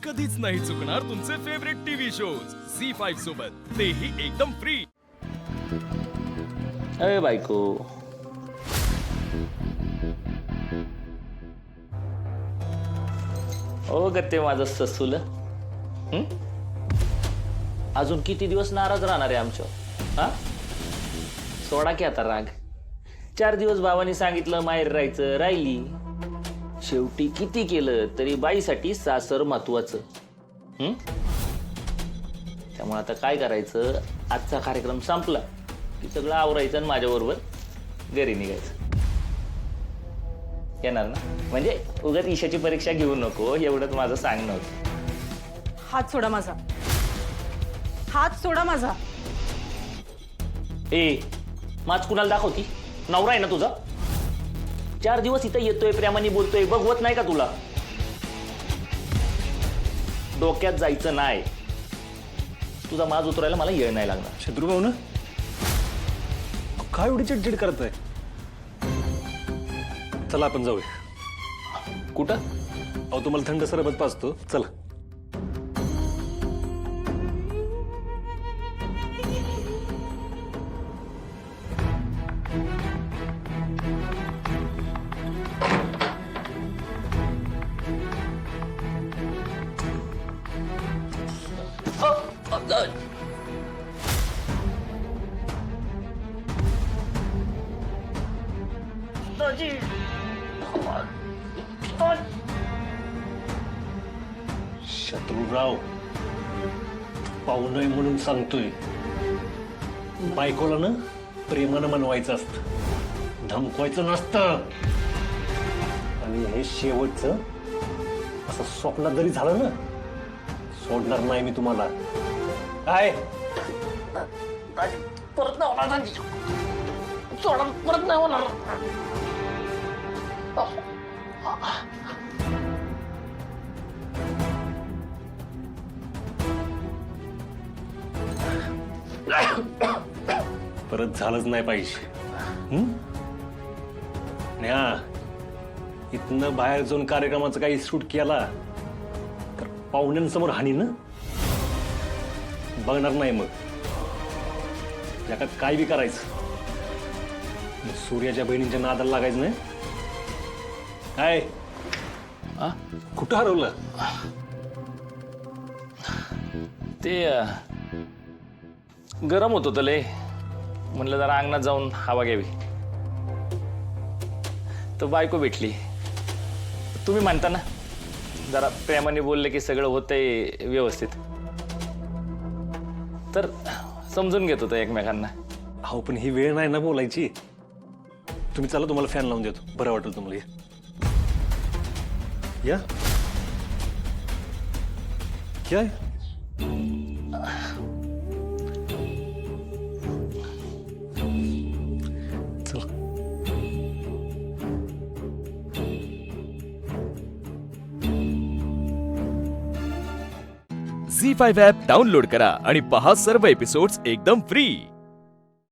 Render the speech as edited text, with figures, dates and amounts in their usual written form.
कधीच नाही चुकणार तुमचे फेवरेट टीव्ही शोज झी5 सोबत, तेही एकदम फ्री. अरे बायको, ओ गत्ते माझं ससूल. अजून किती दिवस नाराज राहणार आहे आमच्यावर? हा, सोडा की आता राग. 4 दिवस बाबांनी सांगितलं माहेर राहायचं, राहिली. शेवटी किती केलं तरी बाईसाठी सासर महत्वाचं. त्यामुळे आता काय करायचं, आजचा कार्यक्रम संपला की सगळं आवरायचं आणि माझ्याबरोबर घरी निघायचं. येणार ना? म्हणजे उगाच ईशाची परीक्षा घेऊ नको एवढंच माझं सांगणं होतं. हात सोडा माझा, हात सोडा माझा. ए, माच कुणाला दाखवती? नवरा आहे ना तुझा? 4 दिवस इथं येतोय, प्रेमाने बोलतोय, बघवत नाही का तुला? डोक्यात जायचं नाही. तुझा माज उतरायला मला येळ नाही लागणार. शत्रुभाऊ ना, काय एवढी चिडचिड करताय? चला आपण जाऊया. कुठं? अहो तुम्हाला थंड सरबत पाजतो, चला. शत्रुराव, पाहू नये म्हणून सांगतोय. बायकोला ना प्रेमानं मनवायचं असतं, धमकवायचं नसतं. आणि हे शेवटचं असं स्वप्नात जरी झालं ना, सोडणार नाही मी तुम्हाला. काय परत नाही होणार, सोडा, परत नाही होणार. परत झालंच नाही पाहिजे. इथनं बाहेर जाऊन कार्यक्रमाचा काही शूट केला तर पाहुण्यांसमोर हानी ना, बघणार नाही. मग जगात काय बी करायचं, सूर्याच्या बहिणींच्या नादाला लागायचं नाही. काय कुठं हरवलं? ते गरम होत होतं लय, म्हणलं जरा अंगणात जाऊन हवा घ्यावी. तर बायको भेटली. तुम्ही म्हणता ना, जरा प्रेमाने बोलले की सगळं होतंय व्यवस्थित, तर समजून घेत होतं एकमेकांना. हो, पण ही वेळ नाही ना बोलायची. तुम्ही चला, तुम्हाला फॅन लावून देतो, बरं वाटेल तुम्हाला. या काय झी5 ॲप डाउनलोड करा आणि पहा सर्व एपिसोड्स एकदम फ्री.